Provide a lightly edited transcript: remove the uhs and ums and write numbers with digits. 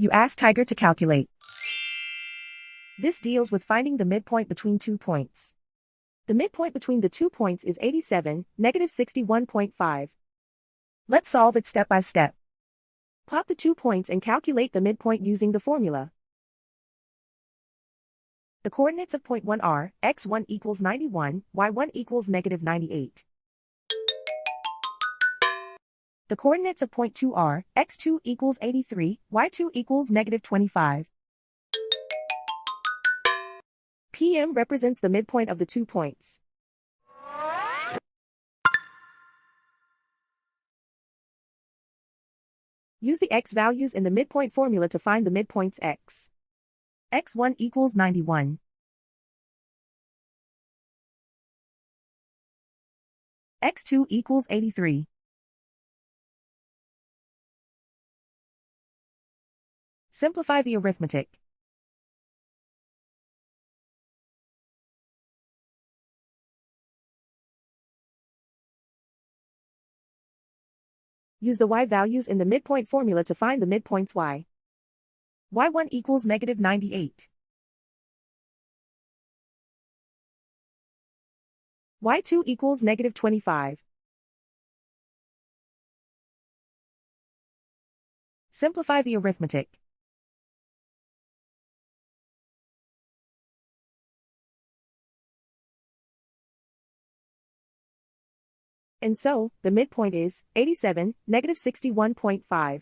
You ask Tiger to calculate. This deals with finding the midpoint between 2 points. The midpoint between the 2 points is 87, negative 61.5. Let's solve it step by step. Plot the 2 points and calculate the midpoint using the formula. The coordinates of point 1 are, x1 equals 91, y1 equals negative 98. The coordinates of point 2 are, x2 equals 83, y2 equals negative 25. PM represents the midpoint of the 2 points. Use the x values in the midpoint formula to find the midpoints x. x1 equals 91. x2 equals 83. Simplify the arithmetic. Use the y values in the midpoint formula to find the midpoints y. y1 equals negative 98. y2 equals negative 25. Simplify the arithmetic. And so, the midpoint is 87, negative 61.5.